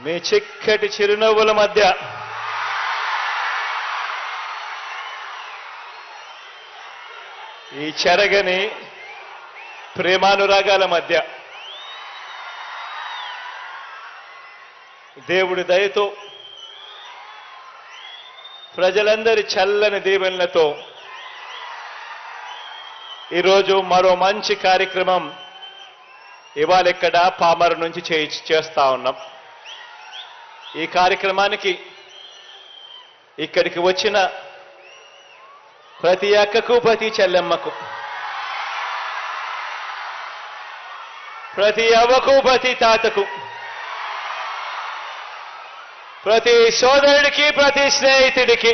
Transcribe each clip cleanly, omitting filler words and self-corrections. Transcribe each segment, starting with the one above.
మీ చిక్కటి చిరునవ్వుల మధ్య ఈ చెరగని ప్రేమానురాగాల మధ్య దేవుడి దయతో ప్రజలందరి చల్లని దీవెనలతో ఈరోజు మరో మంచి కార్యక్రమం ఇవాళ ఇక్కడ పామరు నుంచి చేస్తా ఉన్నాం. ఈ కార్యక్రమానికి ఇక్కడికి వచ్చిన ప్రతి అక్కకు, ప్రతి చెల్లెమ్మకు, ప్రతి అవ్వకు, ప్రతి తాతకు, ప్రతి సోదరుడికి, ప్రతి స్నేహితుడికి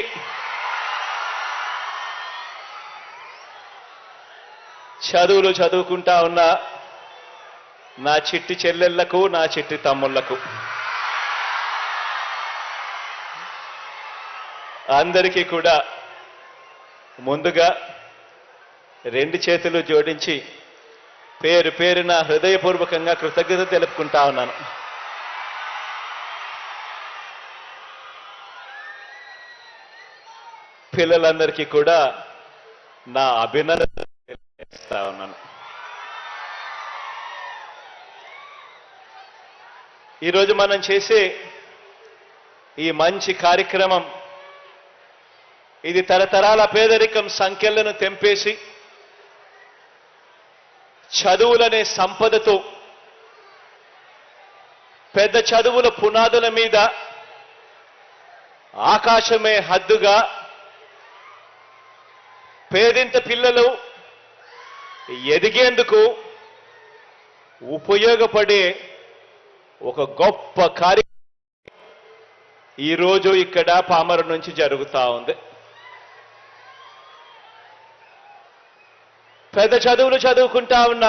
చదువులు చదువుకుంటా ఉన్న నా చిట్టి చెల్లెళ్లకు, నా చిట్టి తమ్ముళ్లకు అందరికీ కూడా ముందుగా రెండు చేతులు జోడించి పేరు పేరున హృదయపూర్వకంగా కృతజ్ఞత తెలుపుకుంటా ఉన్నాను. పిల్లలందరికీ కూడా నా అభినందనలు తెలియజేస్తా ఉన్నాను. ఈరోజు మనం చేసే ఈ మంచి కార్యక్రమం ఇది తరతరాల పేదరికం సంఖ్యలను తెంపేసి చదువులనే సంపదతో పెద్ద చదువుల పునాదుల మీద ఆకాశమే హద్దుగా పేదింత పిల్లలు ఎదిగేందుకు ఉపయోగపడే ఒక గొప్ప కార్యక్రమం ఈరోజు ఇక్కడ పామరు నుంచి జరుగుతూ ఉంది. పెద్ద చదువులు చదువుకుంటా ఉన్న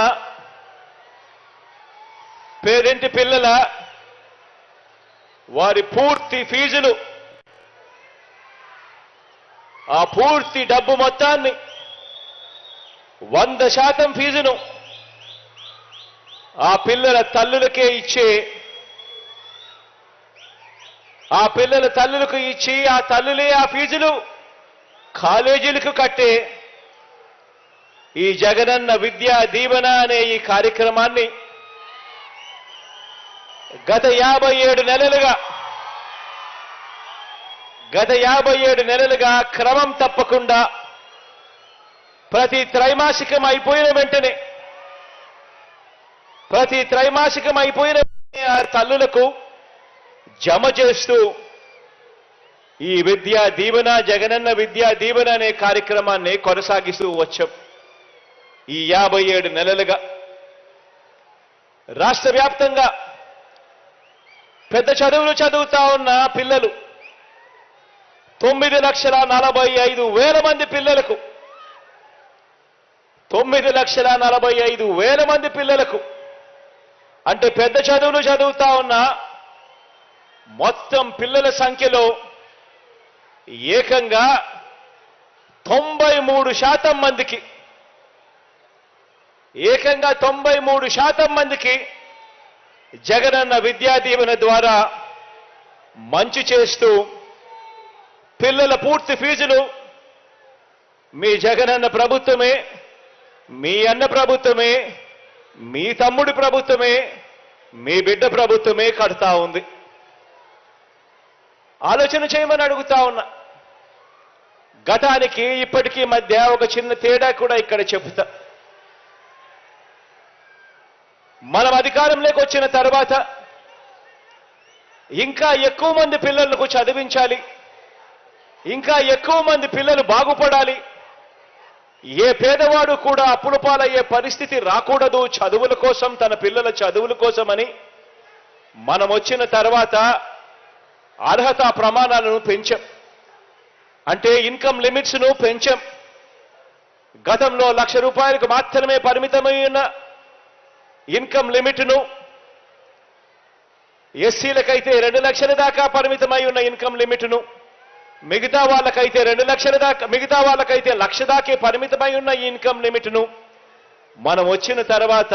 పేరింటి పిల్లల వారి పూర్తి ఫీజులు, ఆ పూర్తి డబ్బు మొత్తాన్ని 100% ఫీజును ఆ పిల్లల తల్లులకే ఇచ్చే, ఆ పిల్లల తల్లులకు ఇచ్చి ఆ తల్లులే ఆ ఫీజులు కాలేజీలకు కట్టే ఈ జగనన్న విద్యా దీవెన అనే ఈ కార్యక్రమాన్ని గత 57 నెలలుగా క్రమం తప్పకుండా ప్రతి త్రైమాసికం అయిపోయిన వెంటనే ఆ తల్లులకు జమ చేస్తూ ఈ విద్యా దీవెన, జగనన్న విద్యా దీవెన అనే కార్యక్రమాన్ని కొనసాగిస్తూ వచ్చాం. ఈ 57 నెలలుగా రాష్ట్ర వ్యాప్తంగా పెద్ద చదువులు చదువుతా ఉన్న పిల్లలు 9,45,000 మంది పిల్లలకు 9,45,000 మంది పిల్లలకు అంటే పెద్ద చదువులు చదువుతా ఉన్న మొత్తం పిల్లల సంఖ్యలో ఏకంగా 93% మందికి, ఏకంగా 93% మందికి జగనన్న విద్యా దీవెన ద్వారా మంచి చేస్తూ పిల్లల పూర్తి ఫీజులు మీ జగనన్న ప్రభుత్వమే, మీ అన్న ప్రభుత్వమే, మీ తమ్ముడి ప్రభుత్వమే, మీ బిడ్డ ప్రభుత్వమే కడతా ఉంది. ఆలోచన చేయమని అడుగుతా ఉన్నా. గతానికి ఇప్పటికీ మధ్య ఒక చిన్న తేడా కూడా ఇక్కడ చెబుతా. మనం అధికారంలోకి వచ్చిన తర్వాత ఇంకా ఎక్కువ మంది పిల్లలకు చదివించాలి, ఇంకా ఎక్కువ మంది పిల్లలు బాగుపడాలి, ఏ పేదవాడు కూడా అప్పుల పాలయ్యే పరిస్థితి రాకూడదు చదువుల కోసం, తన పిల్లల చదువుల కోసమని మనం వచ్చిన తర్వాత అర్హత ప్రమాణాలను పెంచాం. అంటే ఇన్కమ్ లిమిట్స్ను పెంచాం. గతంలో ₹1,00,000 మాత్రమే పరిమితమై ఉన్న ఇన్కమ్ లిమిట్ను ఎస్సీలకైతే 2 లక్షల దాకా పరిమితమై ఉన్న ఇన్కమ్ లిమిట్ను, మిగతా వాళ్ళకైతే 2 లక్షల దాకా, మిగతా వాళ్ళకైతే 1,00,000 దాకే పరిమితమై ఉన్న ఇన్కమ్ లిమిట్ను మనం వచ్చిన తర్వాత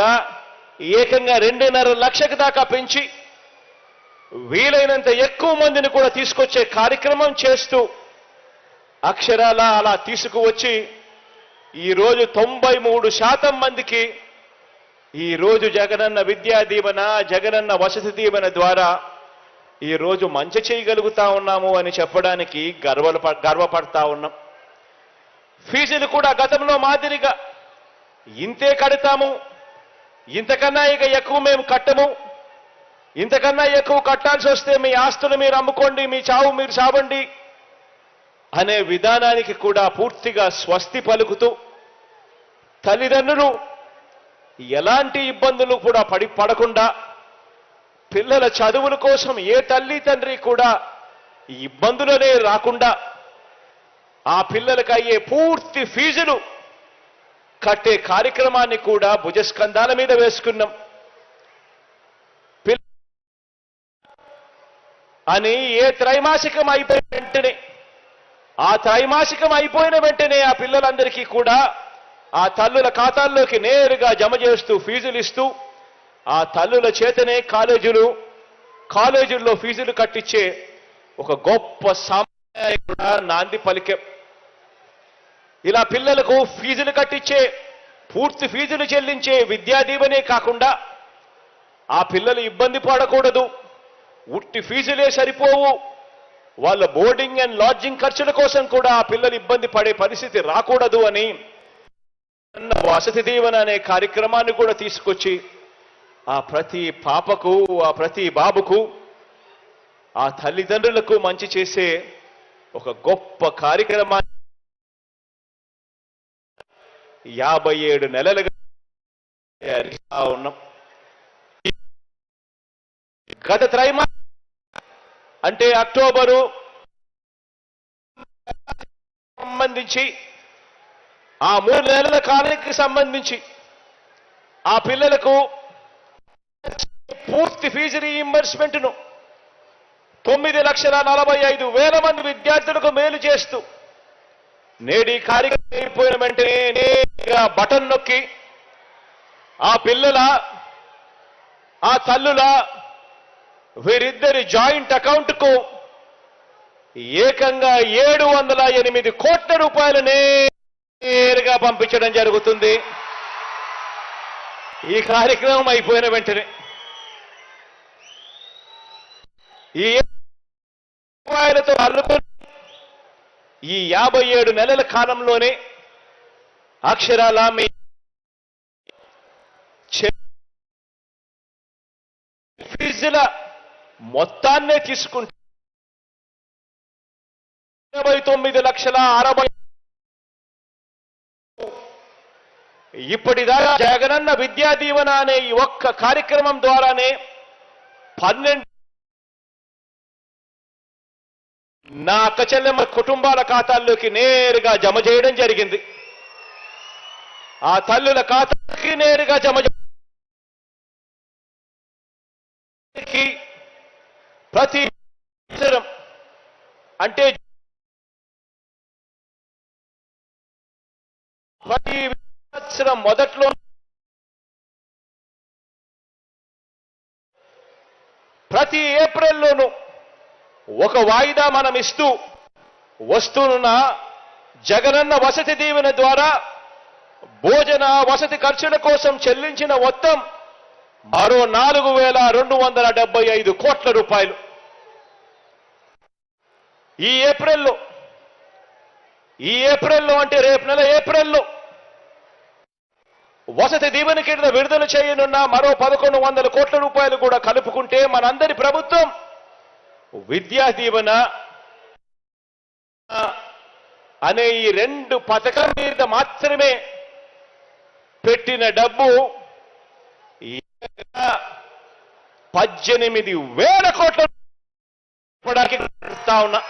ఏకంగా 2.5 లక్షల దాకా పెంచి వీలైనంత ఎక్కువ మందిని కూడా తీసుకొచ్చే కార్యక్రమం చేస్తూ అక్షరాల అలా తీసుకువచ్చి ఈరోజు 93% మందికి ఈరోజు జగనన్న విద్యా దీవెన, జగనన్న వసతి దీవెన ద్వారా ఈరోజు మంచి చేయగలుగుతా ఉన్నాము అని చెప్పడానికి గర్వపడతా ఉన్నాం. ఫీజులు కూడా గతంలో మాదిరిగా ఇంతే కడతాము, ఇంతకన్నా ఇక ఎక్కువ మేము కట్టము, ఇంతకన్నా ఎక్కువ కట్టాల్సి వస్తే మీ ఆస్తులు మీరు అమ్ముకోండి, మీ చావు మీరు చావండి అనే విధానానికి కూడా పూర్తిగా స్వస్తి పలుకుతూ తల్లిదండ్రులు ఎలాంటి ఇబ్బందులు కూడా పడకుండా పిల్లల చదువుల కోసం ఏ తల్లి తండ్రి కూడా ఇబ్బందులనే రాకుండా ఆ పిల్లలకు అయ్యే పూర్తి ఫీజులు కట్టే కార్యక్రమాన్ని కూడా భుజస్కంధాల మీద వేసుకున్నాం. అని ఏ త్రైమాసికం అయిపోయిన వెంటనే ఆ పిల్లలందరికీ కూడా ఆ తల్లుల ఖాతాల్లోకి నేరుగా జమ చేస్తూ ఫీజులు ఇస్తూ ఆ తల్లుల చేతనే కాలేజీల్లో ఫీజులు కట్టించే ఒక గొప్ప సాంప్రదాయం కూడా నాంది పలికే. ఇలా పిల్లలకు ఫీజులు కట్టించే, పూర్తి ఫీజులు చెల్లించే విద్యా దీవెనే కాకుండా ఆ పిల్లలు ఇబ్బంది పడకూడదు, ఉట్టి ఫీజులే సరిపోవు, వాళ్ళ బోర్డింగ్ అండ్ లాడ్జింగ్ ఖర్చుల కోసం కూడా ఆ పిల్లలు ఇబ్బంది పడే పరిస్థితి రాకూడదు అని వసతి దీవెన అనే కార్యక్రమాన్ని కూడా తీసుకొచ్చి ఆ ప్రతి పాపకు, ఆ ప్రతి బాబుకు, ఆ తల్లిదండ్రులకు మంచి చేసే ఒక గొప్ప కార్యక్రమాన్ని 57 నెలలుగా ఉన్నాం. గత త్రైమాసికం అంటే అక్టోబరు సంబంధించి ఆ 3 నెలల కాలానికి సంబంధించి ఆ పిల్లలకు పూర్తి ఫీజు రీయింబర్స్మెంట్ను 9,45,000 మంది విద్యార్థులకు మేలు చేస్తూ నేడి కార్యక్రమం అయిపోయిన వెంటనే నేరుగా బటన్ నొక్కి ఆ పిల్లల, ఆ తల్లుల వీరిద్దరి జాయింట్ అకౌంట్కు ఏకంగా 708 కోట్ల రూపాయలు నేరుగా పంపించడం జరుగుతుంది. ఈ కార్యక్రమం అయిపోయిన వెంటనే ఈ రూపాయలతో అల్లుకొని ఈ 57 నెలల కాలంలోనే అక్షరాల మీ ఫీజుల మొత్తాన్నే తీసుకుంటే 29,60,000 ఇప్పటిదాకా జగనన్న విద్యా దీవెన అనే ఈ ఒక్క కార్యక్రమం ద్వారానే 12 నా అక్క చెల్లెమ్మ కుటుంబాల ఖాతాల్లోకి నేరుగా జమ చేయడం జరిగింది. ఆ తల్లుల ఖాతాకి నేరుగా జమ ప్రతి సంవత్సరం అంటే ప్రతి సంవత్సరం మొదట్లో ప్రతి ఏప్రిల్లోనూ ఒక వాయిదా మనం ఇస్తూ వస్తున్న జగనన్న వసతి దీవెన ద్వారా భోజన వసతి ఖర్చుల కోసం చెల్లించిన మొత్తం మరో 4,275 కోట్ల రూపాయలు ఈ ఏప్రిల్లో అంటే రేపు నెల ఏప్రిల్లో వసతి దీవెన కింద విడుదల చేయనున్న మరో 1,100 కోట్ల రూపాయలు కూడా కలుపుకుంటే మనందరి ప్రభుత్వం విద్యా దీవెన అనే ఈ 2 పథకం మీద మాత్రమే పెట్టిన డబ్బు 18,000 కోట్ల ఇస్తా ఉన్నా.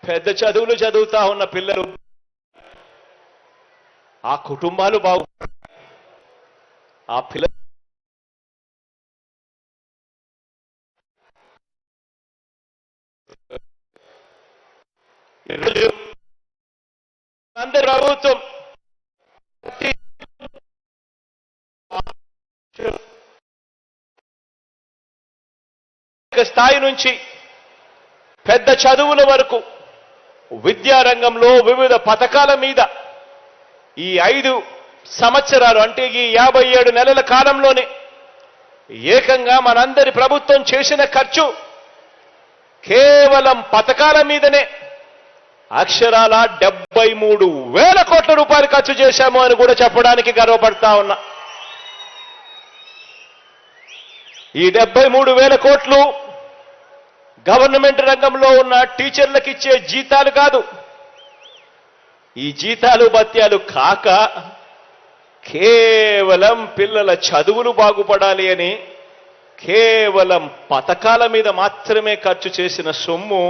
పెద్ద చదువులు చదువుతా ఉన్న పిల్లలు, ఆ కుటుంబాలు ఆ పిల్లలు అందరి ప్రభుత్వం స్థాయి నుంచి పెద్ద చదువుల వరకు విద్యారంగంలో వివిధ పథకాల మీద ఈ 5 సంవత్సరాలు అంటే ఈ 57 నెలల కాలంలోనే ఏకంగా మనందరి ప్రభుత్వం చేసిన ఖర్చు కేవలం పథకాల మీదనే అక్షరాల 73,000 కోట్ల రూపాయలు ఖర్చు చేశాము అని కూడా చెప్పడానికి గర్వపడతా ఉన్నా. ఈ 73,000 కోట్లు గవర్నమెంట్ రంగంలో ఉన్న టీచర్లకు ఇచ్చే జీతాలు కాదు. ఈ జీతాలు భత్యాలు కాక కేవలం పిల్లల చదువులు బాగుపడాలి అని కేవలం పథకాల మీద మాత్రమే ఖర్చు చేసిన సొమ్ము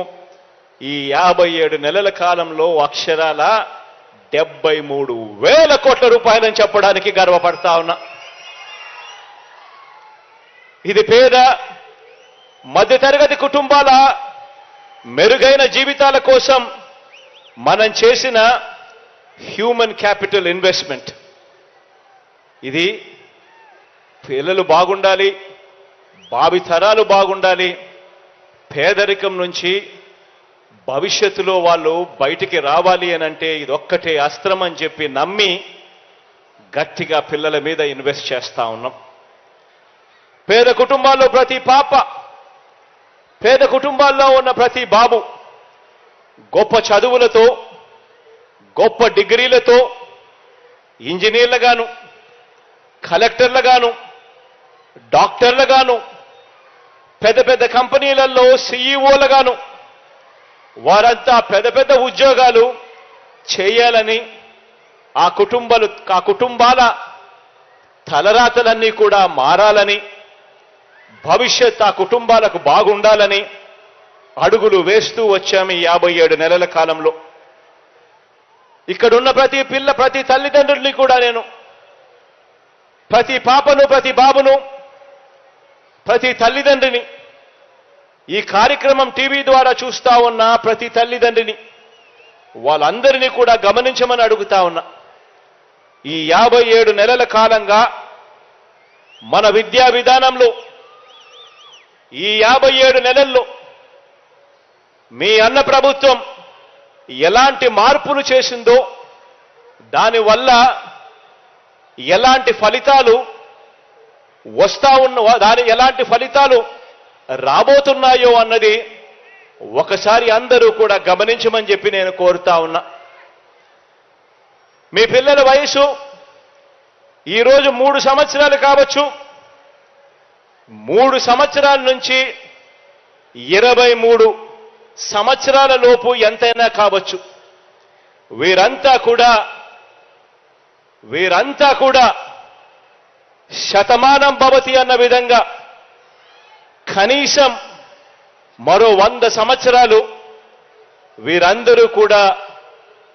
ఈ 57 నెలల కాలంలో అక్షరాల 73,000 కోట్ల రూపాయలని చెప్పడానికి గర్వపడతా ఉన్నా. ఇది పేద మధ్యతరగతి కుటుంబాల మెరుగైన జీవితాల కోసం మనం చేసిన హ్యూమన్ క్యాపిటల్ ఇన్వెస్ట్మెంట్. ఇది పిల్లలు బాగుండాలి, భావితరాలు బాగుండాలి, పేదరికం నుంచి భవిష్యత్తులో వాళ్ళు బయటికి రావాలి అని అంటే ఇదొక్కటే అస్త్రం అని చెప్పి నమ్మి గట్టిగా పిల్లల మీద ఇన్వెస్ట్ చేస్తా ఉన్నాం. పేద కుటుంబాల్లో ప్రతి పాప, పేద కుటుంబాల్లో ఉన్న ప్రతి బాబు గొప్ప చదువులతో, గొప్ప డిగ్రీలతో ఇంజనీర్లుగాను, కలెక్టర్లుగాను, డాక్టర్లుగాను, పెద్ద పెద్ద కంపెనీలలో సీఈఓలుగాను వారంతా పెద్ద పెద్ద ఉద్యోగాలు చేయాలని ఆ కుటుంబాల తలరాతలన్నీ కూడా మారాలని, భవిష్యత్ ఆ కుటుంబాలకు బాగుండాలని అడుగులు వేస్తూ వచ్చాము ఈ 57 నెలల కాలంలో. ఇక్కడున్న ప్రతి తల్లిదండ్రుల్ని కూడా నేను, ప్రతి పాపను, ప్రతి బాబును, ప్రతి తల్లిదండ్రిని, ఈ కార్యక్రమం టీవీ ద్వారా చూస్తా ఉన్న ప్రతి తల్లిదండ్రిని, వాళ్ళందరినీ కూడా గమనించమని అడుగుతా ఉన్నా. ఈ 57 నెలల కాలంగా మన విద్యా విధానంలో ఈ 57 నెలల్లో మీ అన్న ప్రభుత్వం ఎలాంటి మార్పులు చేసిందో, దానివల్ల ఎలాంటి ఫలితాలు ఎలాంటి ఫలితాలు రాబోతున్నాయో అన్నది ఒకసారి అందరూ కూడా గమనించమని చెప్పి నేను కోరుతా ఉన్నా. మీ పిల్లల వయసు ఈరోజు 3 సంవత్సరాలు కావచ్చు, 3 సంవత్సరాల నుంచి 23 సంవత్సరాల లోపు ఎంతైనా కావచ్చు. వీరంతా కూడా శతమానం భవతి అన్న విధంగా కనీసం మరో 100 సంవత్సరాలు వీరందరూ కూడా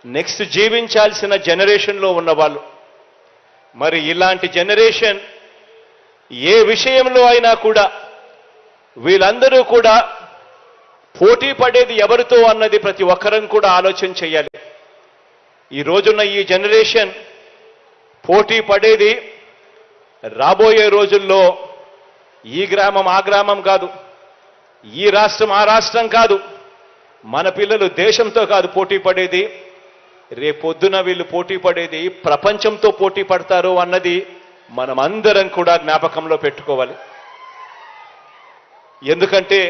నెక్స్ట్ జీవించాల్సిన జనరేషన్లో ఉన్నవాళ్ళు. మరి ఇలాంటి జనరేషన్ ఏ విషయంలో అయినా కూడా వీళ్ళందరూ కూడా పోటీ పడేది ఎవరితో అన్నది ప్రతి ఒక్కరం కూడా ఆలోచన చేయాలి. ఈ రోజున్న ఈ జనరేషన్ పోటీ పడేది రాబోయే రోజుల్లో ఈ గ్రామం ఆ గ్రామం కాదు, ఈ రాష్ట్రం ఆ రాష్ట్రం కాదు, మన పిల్లలు దేశంతో కాదు పోటీ పడేది, రేపొద్దున వీళ్ళు పోటీ పడేది ప్రపంచంతో పోటీ పడతారు అన్నది మనం అందరం కూడా జ్ఞాపకంలో పెట్టుకోవాలి. ఎందుకంటే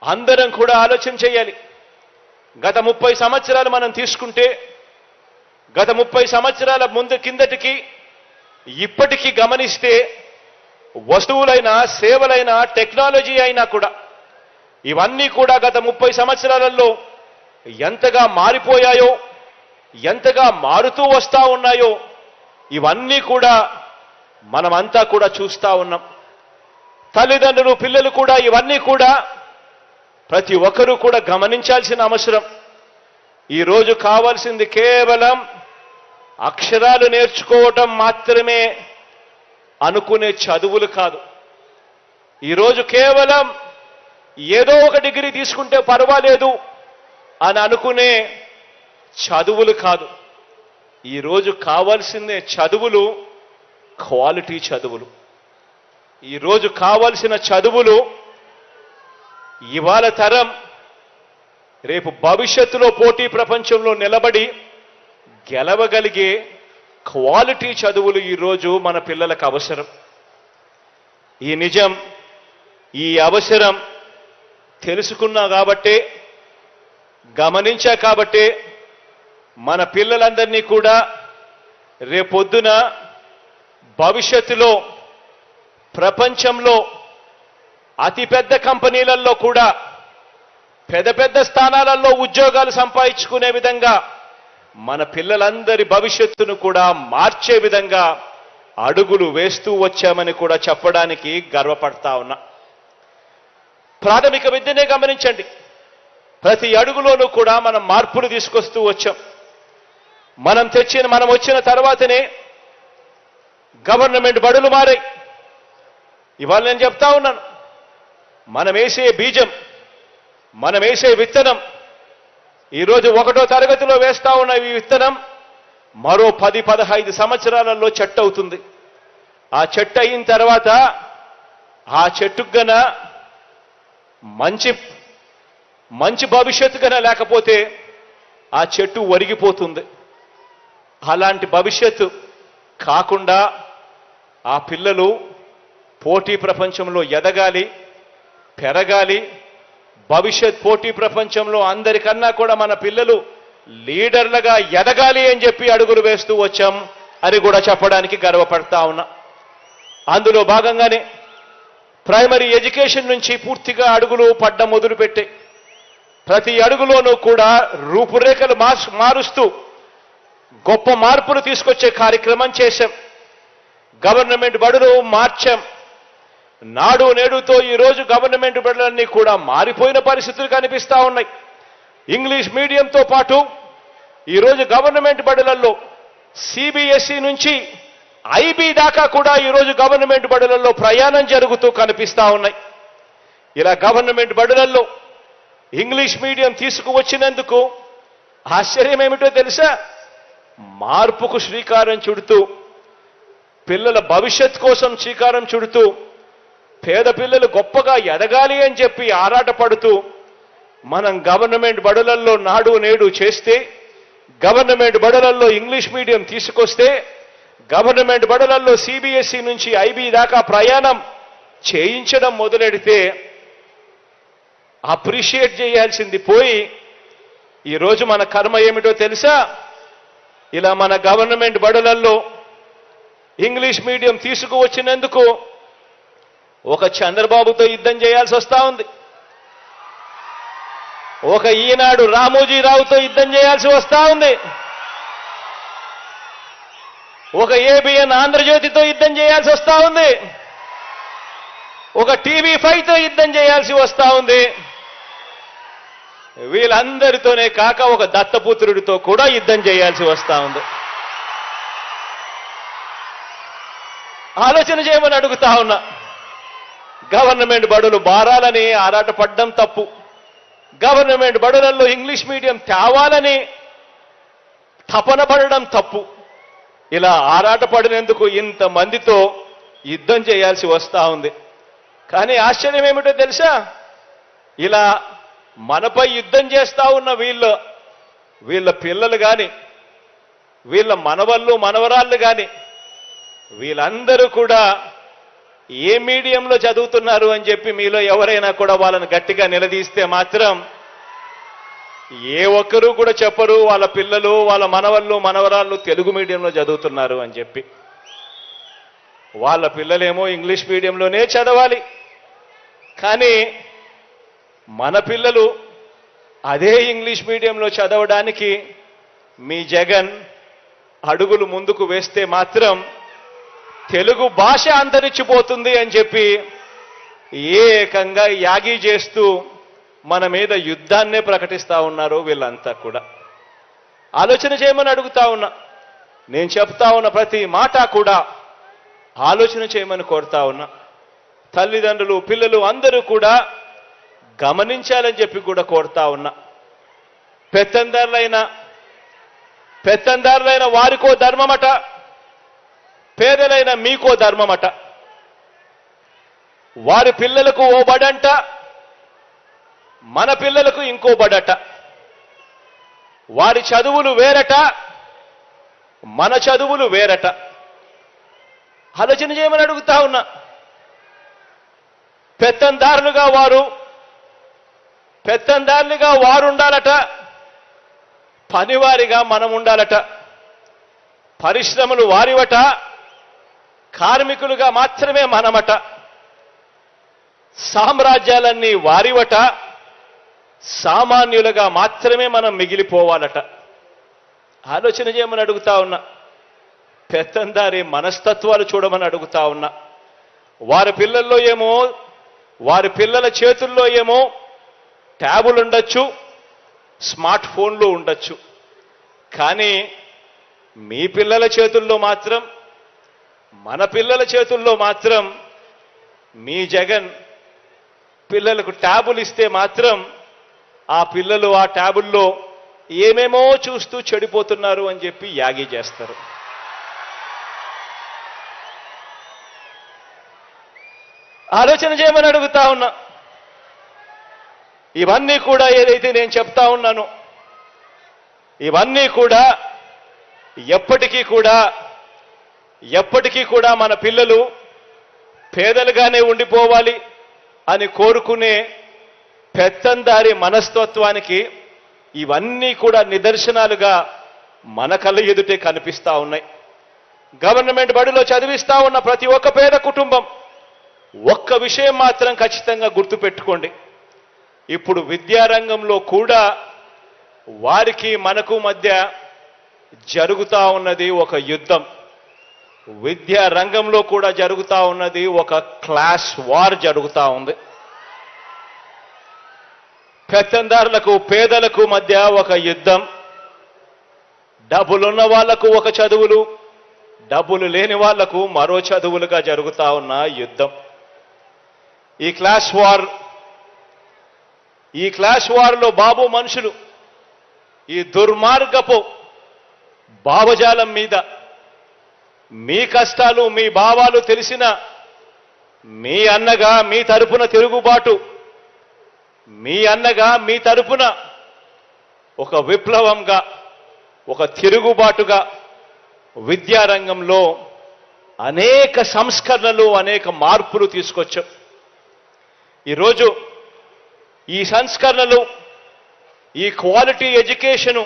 అందరం కూడా ఆలోచన చేయాలి. గత 30 సంవత్సరాలు మనం తీసుకుంటే, గత 30 సంవత్సరాల కిందటికి ఇప్పటికీ గమనిస్తే వస్తువులైనా, సేవలైనా, టెక్నాలజీ అయినా కూడా ఇవన్నీ కూడా గత 30 సంవత్సరాలలో ఎంతగా మారిపోయాయో, ఎంతగా మారుతూ వస్తా ఉన్నాయో ఇవన్నీ కూడా మనమంతా కూడా చూస్తా ఉన్నాం. తల్లిదండ్రులు, పిల్లలు కూడా ఇవన్నీ కూడా ప్రతి ఒక్కరూ కూడా గమనించాల్సిన అవసరం. ఈరోజు కావాల్సింది కేవలం అక్షరాలు నేర్చుకోవటం మాత్రమే అనుకునే చదువులు కాదు. ఈరోజు కేవలం ఏదో ఒక డిగ్రీ తీసుకుంటే పర్వాలేదు అని అనుకునే చదువులు కాదు. ఈరోజు కావాల్సిందే చదువులు, క్వాలిటీ చదువులు. ఈరోజు కావలసిన చదువులు ఇవాళ తరం రేపు భవిష్యత్తులో పోటీ ప్రపంచంలో నిలబడి గెలవగలిగే క్వాలిటీ చదువులు ఈరోజు మన పిల్లలకు అవసరం. ఈ నిజం, ఈ అవసరం తెలుసుకున్నా కాబట్టే, గమనించా కాబట్టే మన పిల్లలందరినీ కూడా రేపొద్దున భవిష్యత్తులో ప్రపంచంలో అతిపెద్ద కంపెనీలలో కూడా పెద్ద పెద్ద స్థానాలలో ఉద్యోగాలు సంపాదించుకునే విధంగా మన పిల్లలందరి భవిష్యత్తును కూడా మార్చే విధంగా అడుగులు వేస్తూ వచ్చామని కూడా చెప్పడానికి గర్వపడతా ఉన్నా. ప్రాథమిక విద్యనే గమనించండి, ప్రతి అడుగులోనూ కూడా మనం మార్పులు తీసుకొస్తూ వచ్చాం. మనం వచ్చిన తర్వాతనే గవర్నమెంట్ బడులు మారాయి. ఇవాళ నేను చెప్తా ఉన్నాను, మనం వేసే బీజం, మనం వేసే విత్తనం, ఈరోజు 1వ తరగతిలో వేస్తా ఉన్న ఈ విత్తనం మరో 10-15 సంవత్సరాలలో చెట్టు అవుతుంది. ఆ చెట్టు అయిన తర్వాత ఆ చెట్టుకు గన మంచి భవిష్యత్తు గన లేకపోతే ఆ చెట్టు ఒరిగిపోతుంది. అలాంటి భవిష్యత్తు కాకుండా ఆ పిల్లలు పోటీ ప్రపంచంలో ఎదగాలి, పెరగాలి. భవిష్యత్ పోటీ ప్రపంచంలో అందరికన్నా కూడా మన పిల్లలు లీడర్లుగా ఎదగాలి అని చెప్పి అడుగులు వేస్తూ వచ్చాం అని కూడా చెప్పడానికి గర్వపడతా ఉన్నా. అందులో భాగంగానే ప్రైమరీ ఎడ్యుకేషన్ నుంచి పూర్తిగా అడుగులు పడ్డ మొదలుపెట్టాయి. ప్రతి అడుగులోనూ కూడా రూపురేఖలు మారుస్తూ గొప్ప మార్పులు తీసుకొచ్చే కార్యక్రమం చేశాం. గవర్నమెంట్ బడులు మార్చాం. నాడు నేడుతో ఈరోజు గవర్నమెంట్ బడులన్నీ కూడా మారిపోయిన పరిస్థితులు కనిపిస్తా ఉన్నాయి. ఇంగ్లీష్ మీడియంతో పాటు ఈరోజు గవర్నమెంట్ బడులలో సిబిఎస్ఈ నుంచి ఐబీ దాకా కూడా ఈరోజు గవర్నమెంట్ బడులలో ప్రయాణం జరుగుతూ కనిపిస్తా ఉన్నాయి. ఇలా గవర్నమెంట్ బడులలో ఇంగ్లీష్ మీడియం తీసుకువచ్చినందుకు ఆశ్చర్యం ఏమిటో తెలుసా? మార్పుకు శ్రీకారం చుడుతూ, పిల్లల భవిష్యత్ కోసం శ్రీకారం చుడుతూ, పేద పిల్లలు గొప్పగా ఎదగాలి అని చెప్పి ఆరాటపడుతూ మనం గవర్నమెంట్ బడులలో నాడు నేడు చేస్తే, గవర్నమెంట్ బడులలో ఇంగ్లీష్ మీడియం తీసుకొస్తే, గవర్నమెంట్ బడులలో సిబిఎస్ఈ నుంచి ఐబీ దాకా ప్రయాణం చేయించడం మొదలెడితే అప్రిషియేట్ చేయాల్సింది పోయి ఈరోజు మన కర్మ ఏమిటో తెలుసా? ఇలా మన గవర్నమెంట్ బడులలో ఇంగ్లీష్ మీడియం తీసుకువచ్చినందుకు ఒక చంద్రబాబుతో యుద్ధం చేయాల్సి వస్తా ఉంది, ఒక ఈనాడు రామోజీరావుతో యుద్ధం చేయాల్సి వస్తా ఉంది, ఒక ఏబిఎన్ ఆంధ్రజ్యోతితో యుద్ధం చేయాల్సి వస్తా ఉంది, ఒక టీవీ5తో యుద్ధం చేయాల్సి వస్తా ఉంది. వీళ్ళందరితోనే కాక ఒక దత్తపుత్రుడితో కూడా యుద్ధం చేయాల్సి వస్తా ఉంది. ఆలోచన చేయమని అడుగుతా ఉన్నా. గవర్నమెంట్ బడులు మారాలని ఆరాటపడ్డం తప్పు. గవర్నమెంట్ బడులలో ఇంగ్లీష్ మీడియం తేవాలని తపన పడడం తప్పు. ఇలా ఆరాటపడినందుకు ఇంతమందితో యుద్ధం చేయాల్సి వస్తా ఉంది. కానీ ఆశ్చర్యం ఏమిటో తెలుసా? ఇలా మనపై యుద్ధం చేస్తా ఉన్న వీళ్ళ పిల్లలు కానీ, వీళ్ళ మనవళ్ళు మనవరాళ్ళు కానీ, వీళ్ళందరూ కూడా ఏ మీడియంలో చదువుతున్నారు అని చెప్పి మీలో ఎవరైనా కూడా వాళ్ళని గట్టిగా నిలదీస్తే మాత్రం ఏ ఒక్కరూ కూడా చెప్పరు వాళ్ళ పిల్లలు వాళ్ళ మనవళ్ళు మనవరాళ్ళు తెలుగు మీడియంలో చదువుతున్నారు అని చెప్పి. వాళ్ళ పిల్లలేమో ఇంగ్లీష్ మీడియంలోనే చదవాలి. కానీ మన పిల్లలు అదే ఇంగ్లీష్ మీడియంలో చదవడానికి మీ జగన్ అడుగులు ముందుకు వేస్తే మాత్రం తెలుగు భాష అంతరించిపోతుంది అని చెప్పి ఏకంగా యాగి చేస్తూ మన మీద యుద్ధాన్నే ప్రకటిస్తా ఉన్నారు వీళ్ళంతా కూడా. ఆలోచన చేయమని అడుగుతా ఉన్నా. నేను చెప్తా ఉన్న ప్రతి మాట కూడా ఆలోచన చేయమని కోరుతా ఉన్నా. తల్లిదండ్రులు పిల్లలు అందరూ కూడా గమనించాలని చెప్పి కూడా కోరుతా ఉన్నా. పెత్తందారులైన వారికో ధర్మమట, పేదలైన మీకో ధర్మమట. వారి పిల్లలకు ఓ బడంట, మన పిల్లలకు ఇంకో బడట. వారి చదువులు వేరట, మన చదువులు వేరట. ఆలోచన చేయమని అడుగుతా ఉన్నా. పెత్తందారులుగా వారు ఉండాలట, పనివారిగా మనం ఉండాలట. పరిశ్రమలు వారివట, కార్మికులుగా మాత్రమే మనమట. సామ్రాజ్యాలన్నీ వారివట, సామాన్యులుగా మాత్రమే మనం మిగిలిపోవాలట. ఆలోచన చేయమని అడుగుతా ఉన్నా. పెత్తందారి మనస్తత్వాలు చూడమని అడుగుతా ఉన్నా. వారి పిల్లల చేతుల్లో ఏమో ట్యాబులు ఉండొచ్చు, స్మార్ట్ ఫోన్లు ఉండొచ్చు. కానీ మీ పిల్లల చేతుల్లో మాత్రం, మన పిల్లల చేతుల్లో మాత్రం మీ జగన్ పిల్లలకు ట్యాబులు ఇస్తే మాత్రం ఆ పిల్లలు ఆ ట్యాబుల్లో ఏమేమో చూస్తూ చెడిపోతున్నారు అని చెప్పి యాగి చేస్తారు. ఆలోచన చేయమని అడుగుతా ఉన్నా. ఇవన్నీ కూడా ఏదైతే నేను చెప్తా ఉన్నానో ఇవన్నీ కూడా ఎప్పటికీ కూడా మన పిల్లలు పేదలుగానే ఉండిపోవాలి అని కోరుకునే పెత్తందారి మనస్తత్వానికి ఇవన్నీ కూడా నిదర్శనాలుగా మన కళ్ళ ఎదుటే కనిపిస్తా ఉన్నాయి. గవర్నమెంట్ బడిలో చదివిస్తా ఉన్న ప్రతి ఒక్క పేద కుటుంబం ఒక్క విషయం మాత్రం ఖచ్చితంగా గుర్తుపెట్టుకోండి. ఇప్పుడు విద్యారంగంలో కూడా వారికి మనకు మధ్య జరుగుతా ఉన్నది ఒక యుద్ధం. విద్యా రంగంలో కూడా జరుగుతా ఉన్నది ఒక క్లాస్ వార్ జరుగుతా ఉంది. పెత్తందారులకు పేదలకు మధ్య ఒక యుద్ధం. డబ్బులున్న వాళ్లకు ఒక చదువులు, డబ్బులు లేని వాళ్లకు మరో చదువులుగా జరుగుతా ఉన్న యుద్ధం. ఈ క్లాస్ వార్లో బాబు మనుషులు ఈ దుర్మార్గపు భావజాలం మీద మీ కష్టాలు మీ భావాలు తెలిసిన మీ అన్నగా మీ తరపున తిరుగుబాటు, మీ అన్నగా మీ తరపున ఒక విప్లవంగా ఒక తిరుగుబాటుగా విద్యారంగంలో అనేక సంస్కరణలు అనేక మార్పులు తీసుకొచ్చాం. ఈరోజు ఈ సంస్కరణలు ఈ క్వాలిటీ ఎడ్యుకేషను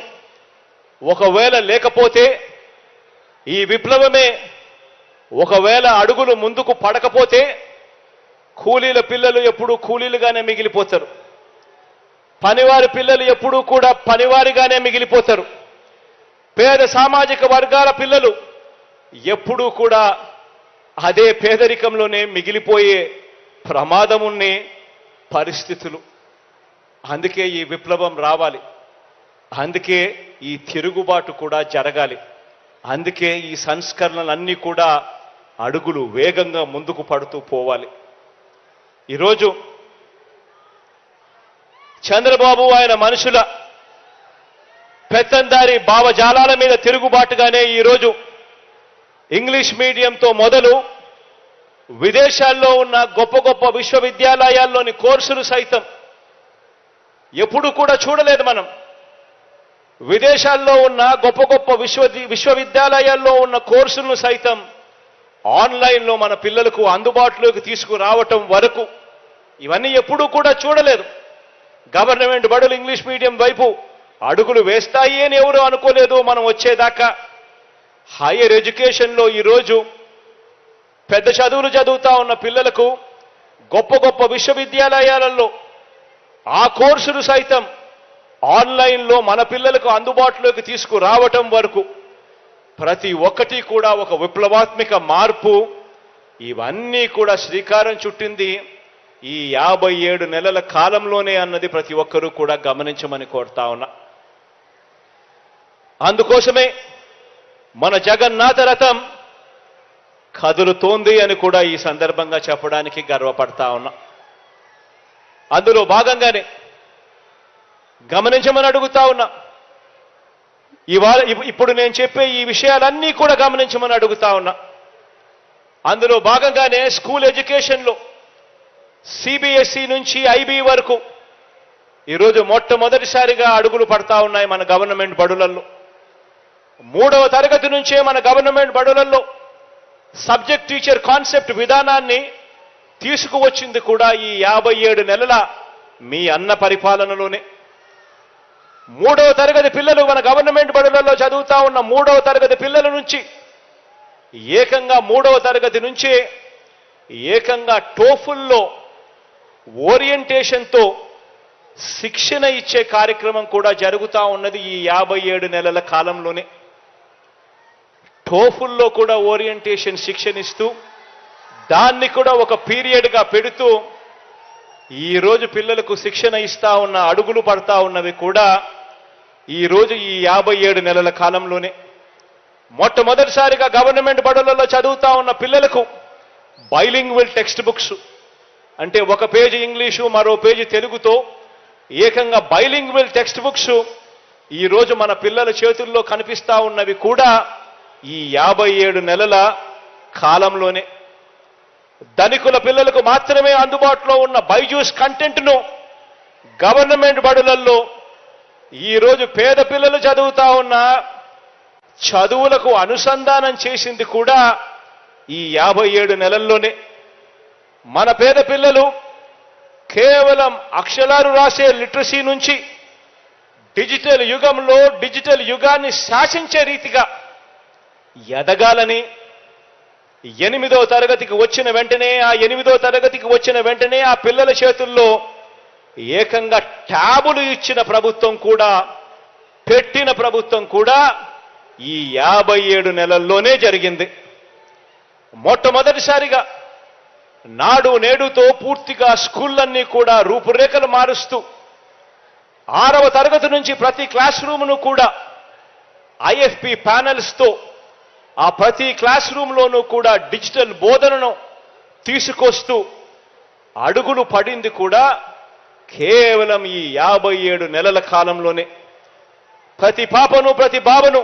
ఒకవేళ లేకపోతే, ఈ విప్లవమే ఒకవేళ అడుగులు ముందుకు పడకపోతే కూలీల పిల్లలు ఎప్పుడూ కూలీలుగానే మిగిలిపోతారు. పనివారి పిల్లలు ఎప్పుడూ కూడా పనివారిగానే మిగిలిపోతారు. పేద సామాజిక వర్గాల పిల్లలు ఎప్పుడూ కూడా అదే పేదరికంలోనే మిగిలిపోయే ప్రమాదం ఉన్న పరిస్థితులు. అందుకే ఈ విప్లవం రావాలి, అందుకే ఈ తిరుగుబాటు కూడా జరగాలి, అందుకే ఈ సంస్కరణలన్నీ కూడా అడుగులు వేగంగా ముందుకు పడుతూ పోవాలి. ఈరోజు చంద్రబాబు ఆయన మనుషుల పెత్తందారి భావజాలాల మీద తిరుగుబాటుగానే ఈరోజు ఇంగ్లీష్ మీడియంతో మొదలు విదేశాల్లో ఉన్న గొప్ప గొప్ప విశ్వవిద్యాలయాల్లోని కోర్సులు సైతం ఎప్పుడు కూడా చూడలేదు మనం. విదేశాల్లో ఉన్న గొప్ప గొప్ప విశ్వవిద్యాలయాల్లో ఉన్న కోర్సులను సైతం ఆన్లైన్లో మన పిల్లలకు అందుబాటులోకి తీసుకురావటం వరకు ఇవన్నీ ఎప్పుడూ కూడా చూడలేదు. గవర్నమెంట్ బడులు ఇంగ్లీష్ మీడియం వైపు అడుగులు వేస్తాయి అని ఎవరు అనుకోలేదు మనం వచ్చేదాకా. హైయర్ ఎడ్యుకేషన్లో ఈరోజు పెద్ద చదువులు చదువుతా ఉన్న పిల్లలకు గొప్ప గొప్ప విశ్వవిద్యాలయాలలో ఆ కోర్సులు సైతం ఆన్లైన్లో మన పిల్లలకు అందుబాటులోకి తీసుకురావటం వరకు ప్రతి ఒక్కటి కూడా ఒక విప్లవాత్మక మార్పు. ఇవన్నీ కూడా శ్రీకారం చుట్టింది ఈ 57 నెలల కాలంలోనే అన్నది ప్రతి ఒక్కరూ కూడా గమనించమని కోరుతా ఉన్నా. అందుకోసమే మన జగన్నాథ రథం కదులుతోంది అని కూడా ఈ సందర్భంగా చెప్పడానికి గర్వపడతా ఉన్నా. అందులో భాగంగానే గమనించమని అడుగుతా ఉన్నా. ఇప్పుడు నేను చెప్పే ఈ విషయాలన్నీ కూడా గమనించమని అడుగుతా ఉన్నా. అందులో భాగంగానే స్కూల్ ఎడ్యుకేషన్లో సిబిఎస్ఈ నుంచి ఐబీ వరకు ఈరోజు మొట్టమొదటిసారిగా అడుగులు పడతా ఉన్నాయి మన గవర్నమెంట్ బడులలో. 3వ తరగతి నుంచే మన గవర్నమెంట్ బడులలో సబ్జెక్ట్ టీచర్ కాన్సెప్ట్ విధానాన్ని తీసుకువచ్చింది కూడా ఈ 57 నెలల మీ అన్న పరిపాలనలోనే. 3వ తరగతి పిల్లలు మన గవర్నమెంట్ బడులలో చదువుతా ఉన్న 3వ తరగతి పిల్లల నుంచి ఏకంగా 3వ తరగతి నుంచే ఏకంగా టోఫుల్లో ఓరియంటేషన్తో శిక్షణ ఇచ్చే కార్యక్రమం కూడా జరుగుతూ ఉన్నది ఈ 57 నెలల కాలంలోనే. టోఫుల్లో కూడా ఓరియంటేషన్ శిక్షణ ఇస్తూ దాన్ని కూడా ఒక పీరియడ్గా పెడుతూ ఈరోజు పిల్లలకు శిక్షణ ఇస్తా ఉన్న అడుగులు పడతా ఉన్నవి కూడా ఈరోజు ఈ 57 నెలల కాలంలోనే. మొట్టమొదటిసారిగా గవర్నమెంట్ బడులలో చదువుతా ఉన్న పిల్లలకు బైలింగ్వల్ టెక్స్ట్ బుక్స్, అంటే ఒక పేజీ ఇంగ్లీషు మరో పేజీ తెలుగుతో ఏకంగా బైలింగ్వల్ టెక్స్ట్ బుక్స్ ఈరోజు మన పిల్లల చేతుల్లో కనిపిస్తా ఉన్నవి కూడా ఈ 57 నెలల కాలంలోనే. ధనికుల పిల్లలకు మాత్రమే అందుబాటులో ఉన్న బైజూస్ కంటెంట్ను గవర్నమెంట్ బడులలో ఈరోజు పేద పిల్లలు చదువుతా ఉన్న చదువులకు అనుసంధానం చేసింది కూడా ఈ 57 నెలల్లోనే. మన పేద పిల్లలు కేవలం అక్షరాలు రాసే లిటరసీ నుంచి డిజిటల్ యుగంలో డిజిటల్ యుగాన్ని శాసించే రీతిగా ఎదగాలని 8వ తరగతికి వచ్చిన వెంటనే ఆ పిల్లల చేతుల్లో ఏకంగా ట్యాబులు ఇచ్చిన ప్రభుత్వం కూడా, పెట్టిన ప్రభుత్వం కూడా ఈ 57 నెలల్లోనే జరిగింది. మొట్టమొదటిసారిగా నాడు నేడుతో పూర్తిగా స్కూళ్ళన్నీ కూడా రూపురేఖలు మారుస్తూ 6వ తరగతి నుంచి ప్రతి క్లాస్ రూమ్ను కూడా ఐఎఫ్పి ప్యానెల్స్తో ఆ ప్రతి క్లాస్ రూమ్లోనూ కూడా డిజిటల్ బోధనను తీసుకొస్తూ అడుగులు పడింది కూడా కేవలం ఈ 57 నెలల కాలంలోనే. ప్రతి పాపను ప్రతి బాబను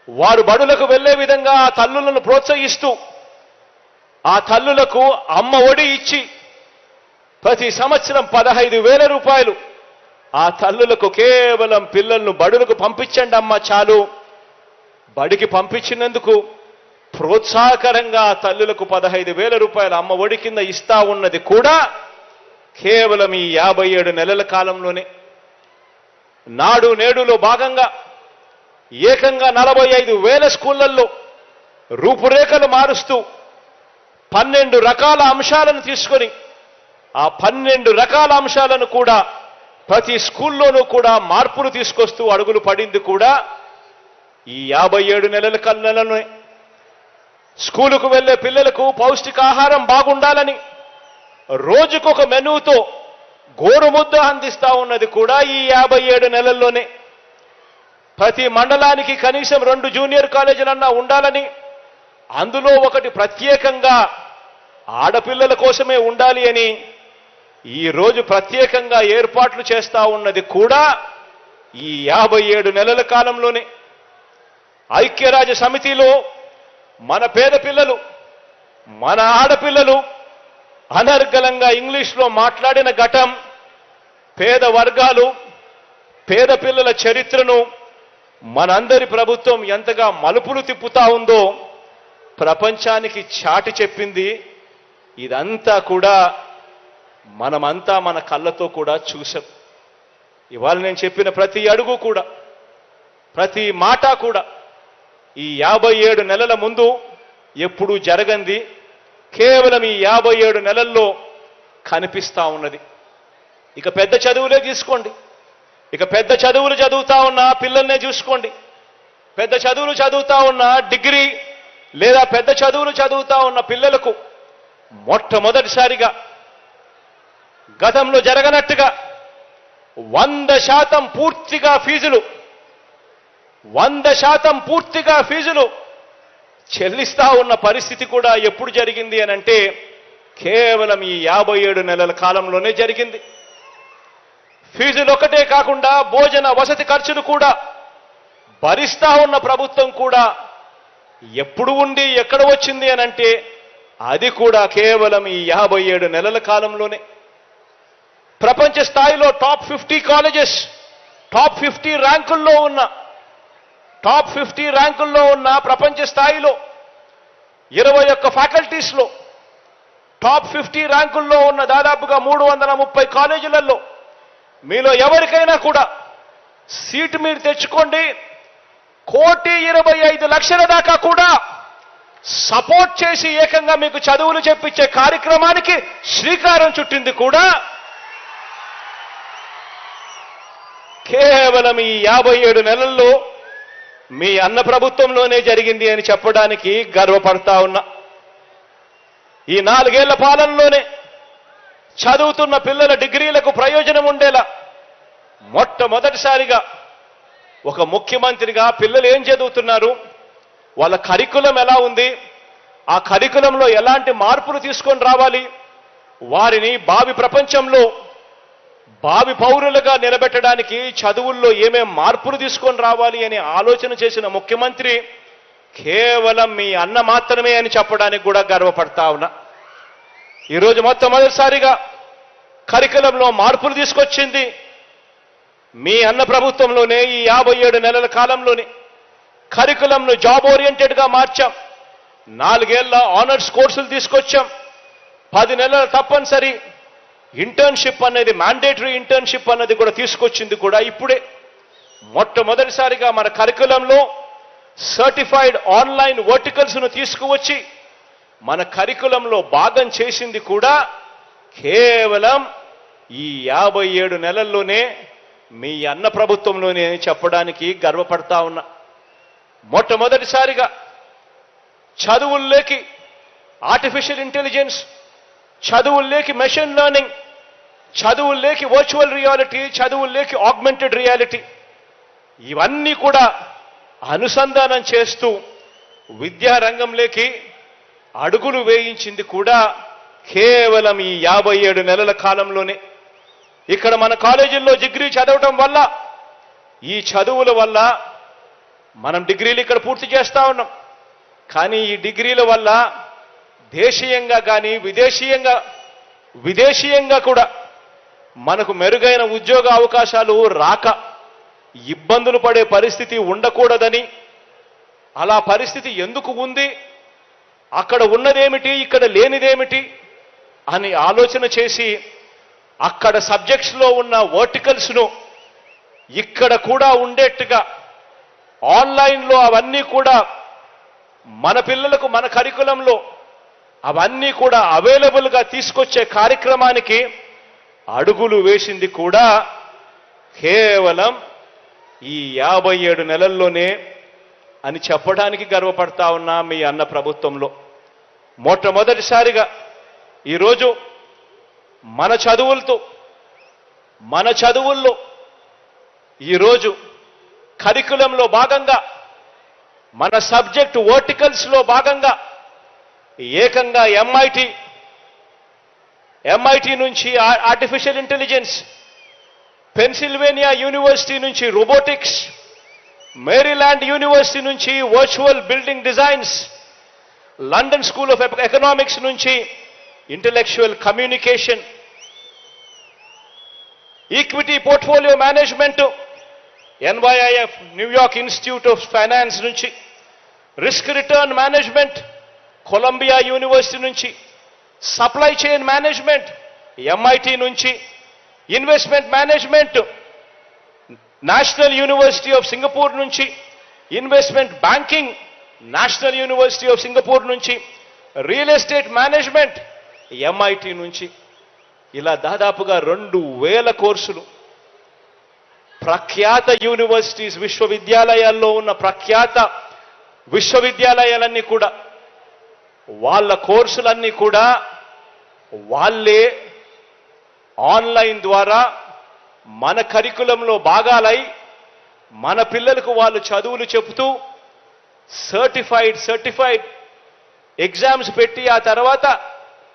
వారు బడులకు వెళ్లే విధంగా ఆ తల్లులను ప్రోత్సహిస్తూ ఆ తల్లులకు అమ్మ ఒడి ఇచ్చి ప్రతి సంవత్సరం 15,000 రూపాయలు ఆ తల్లులకు కేవలం పిల్లలను బడులకు పంపించండి అమ్మ చాలు, బడికి పంపించినందుకు ప్రోత్సాహకరంగా ఆ తల్లులకు 15,000 రూపాయలు అమ్మ ఒడి కింద ఇస్తా ఉన్నది కూడా కేవలం ఈ 57 నెలల కాలంలోనే. నాడు నేడులో భాగంగా ఏకంగా 45,000 స్కూళ్లలో రూపురేఖలు మారుస్తూ 12 రకాల అంశాలను తీసుకొని ఆ 12 రకాల అంశాలను కూడా ప్రతి స్కూల్లోనూ కూడా మార్పులు తీసుకొస్తూ అడుగులు పడింది కూడా ఈ 57 నెలల నెలలోనే. స్కూలుకు వెళ్లే పిల్లలకు పౌష్టికాహారం బాగుండాలని రోజుకొక మెనూతో గోరుముద్ద అందిస్తా ఉన్నది కూడా ఈ 57 నెలల్లోనే. ప్రతి మండలానికి కనీసం 2 జూనియర్ కాలేజీలన్నా ఉండాలని, అందులో ఒకటి ప్రత్యేకంగా ఆడపిల్లల కోసమే ఉండాలి అని ఈరోజు ప్రత్యేకంగా ఏర్పాట్లు చేస్తా ఉన్నది కూడా ఈ 57 నెలల కాలంలోనే. ఐక్యరాజ్య సమితిలో మన పేద పిల్లలు, మన ఆడపిల్లలు అనర్గళంగా ఇంగ్లీష్లో మాట్లాడిన ఘటం పేద వర్గాలు, పేద పిల్లల చరిత్రను మనందరి ప్రభుత్వం ఎంతగా మలుపులు తిప్పుతా ఉందో ప్రపంచానికి చాటి చెప్పింది. ఇదంతా కూడా మనమంతా మన కళ్ళతో కూడా చూసాం. ఇవాళ నేను చెప్పిన ప్రతి అడుగు కూడా, ప్రతి మాట కూడా ఈ 57 నెలల ముందు ఎప్పుడూ జరగంది కేవలం ఈ 57 నెలల్లో కనిపిస్తా ఉన్నది. ఇక పెద్ద చదువులే తీసుకోండి, ఇక పెద్ద చదువులు చదువుతా ఉన్న పిల్లల్నే చూసుకోండి. పెద్ద చదువులు చదువుతా ఉన్న డిగ్రీ లేదా పెద్ద చదువులు చదువుతా ఉన్న పిల్లలకు మొట్టమొదటిసారిగా గతంలో జరగనట్టుగా 100% పూర్తిగా ఫీజులు చెల్లిస్తా ఉన్న పరిస్థితి కూడా ఎప్పుడు జరిగింది అనంటే కేవలం ఈ 57 నెలల కాలంలోనే జరిగింది. ఫీజులు ఒకటే కాకుండా భోజన వసతి ఖర్చులు కూడా భరిస్తా ఉన్న ప్రభుత్వం కూడా ఎప్పుడు ఉండి ఎక్కడ వచ్చింది అనంటే అది కూడా కేవలం ఈ 57 నెలల కాలంలోనే. ప్రపంచ స్థాయిలో టాప్ 50 కాలేజెస్, టాప్ 50 ర్యాంకుల్లో ఉన్న ప్రపంచ స్థాయిలో 21 ఫ్యాకల్టీస్లో టాప్ 50 ర్యాంకుల్లో ఉన్న దాదాపుగా 330 కాలేజీలలో మీలో ఎవరికైనా కూడా సీటు మీరు తెచ్చుకోండి, 1,25,00,000 దాకా కూడా సపోర్ట్ చేసి ఏకంగా మీకు చదువులు చెప్పించే కార్యక్రమానికి శ్రీకారం చుట్టింది కూడా కేవలం ఈ 57 నెలల్లో మీ అన్న ప్రభుత్వంలోనే జరిగింది అని చెప్పడానికి గర్వపడతా ఉన్నా. ఈ 4 ఏళ్ల పాలనలోనే చదువుతున్న పిల్లల డిగ్రీలకు ప్రయోజనం ఉండేలా మొట్టమొదటిసారిగా ఒక ముఖ్యమంత్రిగా పిల్లలు ఏం చదువుతున్నారు, వాళ్ళ కరికులం ఎలా ఉంది, ఆ కరికులంలో ఎలాంటి మార్పులు తీసుకొని రావాలి, వారిని భావి ప్రపంచంలో భావి పౌరులుగా నిలబెట్టడానికి చదువుల్లో ఏమేం మార్పులు తీసుకొని రావాలి అని ఆలోచన చేసిన ముఖ్యమంత్రి కేవలం మీ అన్న మాత్రమే అని చెప్పడానికి కూడా గర్వపడతా ఉన్నా. ఈరోజు మొట్టమొదటిసారిగా కరికులంలో మార్పులు తీసుకొచ్చింది మీ అన్న ప్రభుత్వంలోనే. ఈ 57 నెలల కాలంలోనే కరికులంను జాబ్ ఓరియంటెడ్గా మార్చాం, 4 ఏళ్ల ఆనర్స్ కోర్సులు తీసుకొచ్చాం, 10 నెలల తప్పనిసరి ఇంటర్న్షిప్ అనేది, మ్యాండేటరీ ఇంటర్న్షిప్ అన్నది కూడా తీసుకొచ్చింది కూడా ఇప్పుడే. మొట్టమొదటిసారిగా మన కరికులంలో సర్టిఫైడ్ ఆన్లైన్ వర్టికల్స్ను తీసుకువచ్చి మన కరికులంలో భాగం చేసింది కూడా కేవలం ఈ 57 నెలల్లోనే మీ అన్న ప్రభుత్వంలోనే చెప్పడానికి గర్వపడతా ఉన్నా. మొట్టమొదటిసారిగా చదువుల్లోకి ఆర్టిఫిషియల్ ఇంటెలిజెన్స్, చదువుల్లోకి మెషిన్ లెర్నింగ్, చదువుల్లోకి వర్చువల్ రియాలిటీ, చదువుల్లోకి ఆగ్మెంటెడ్ రియాలిటీ, ఇవన్నీ కూడా అనుసంధానం చేస్తూ విద్యారంగంలోకి అడుగులు వేయించింది కూడా కేవలం ఈ 57 నెలల కాలంలోనే. ఇక్కడ మన కాలేజీల్లో డిగ్రీ చదవటం వల్ల, ఈ చదువుల వల్ల మనం డిగ్రీలు ఇక్కడ పూర్తి చేస్తా ఉన్నాం. కానీ ఈ డిగ్రీల వల్ల దేశీయంగా కానీ విదేశీయంగా కూడా మనకు మెరుగైన ఉద్యోగ అవకాశాలు రాక ఇబ్బందులు పడే పరిస్థితి ఉండకూడదని, అలా పరిస్థితి ఎందుకు ఉంది, అక్కడ ఉన్నదేమిటి ఇక్కడ లేనిదేమిటి అని ఆలోచన చేసి అక్కడ సబ్జెక్ట్స్లో ఉన్న వర్టికల్స్ను ఇక్కడ కూడా ఉండేట్టుగా ఆన్లైన్లో అవన్నీ కూడా మన పిల్లలకు మన కరికులంలో అవన్నీ కూడా అవైలబుల్గా తీసుకొచ్చే కార్యక్రమానికి అడుగులు వేసింది కూడా కేవలం ఈ 57 నెలల్లోనే అని చెప్పడానికి గర్వపడతా ఉన్నా మీ అన్న ప్రభుత్వంలో. మొట్టమొదటిసారిగా ఈరోజు మన చదువుల్లో ఈరోజు కరికులంలో భాగంగా మన సబ్జెక్ట్ వర్టికల్స్లో భాగంగా ఏకంగా ఎంఐటి నుంచి ఆర్టిఫిషియల్ ఇంటెలిజెన్స్, పెన్సిల్వేనియా యూనివర్సిటీ నుంచి రోబోటిక్స్, మేరీల్యాండ్ యూనివర్సిటీ నుంచి virtual building designs, London school of economics నుంచి intellectual communication, equity portfolio management NYIF New York institute of finance నుంచి, risk return management Columbia university నుంచి, supply chain management MIT నుంచి, investment management national university of Singapore నుంచి, investment banking national university of Singapore నుంచి, real estate management MIT నుంచి, ఇలా దాదాపుగా 2,000 కోర్సులు ప్రఖ్యాత యూనివర్సిటీస్, విశ్వవిద్యాలయాల్లో ఉన్న ప్రఖ్యాత విశ్వవిద్యాలయాలన్నీ కూడా వాళ్ళ కోర్సులన్నీ కూడా వాళ్ళే ఆన్లైన్ ద్వారా మన కరికులంలో భాగాలై మన పిల్లలకు వాళ్ళు చదువులు చెబుతూ సర్టిఫైడ్ ఎగ్జామ్స్ పెట్టి ఆ తర్వాత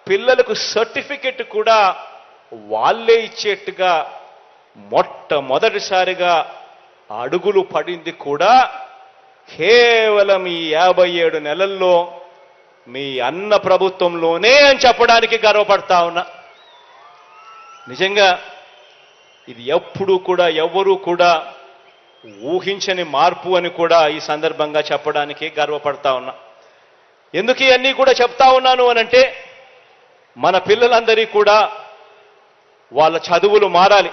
పిల్లలకు సర్టిఫికెట్ కూడా వాళ్ళే ఇచ్చేట్టుగా మొట్టమొదటిసారిగా అడుగులు పడింది కూడా కేవలం ఈ 57 నెలల్లో మీ అన్న ప్రభుత్వంలోనే అని చెప్పడానికి గర్వపడతా ఉన్నా. నిజంగా ఇది ఎప్పుడూ కూడా ఎవ్వరూ కూడా ఊహించని మార్పు అని కూడా ఈ సందర్భంగా చెప్పడానికి గర్వపడతా ఉన్నా. ఎందుకు ఇవన్నీ కూడా చెప్తా ఉన్నాను అనంటే మన పిల్లలందరి కూడా వాళ్ళ చదువులు మారాలి.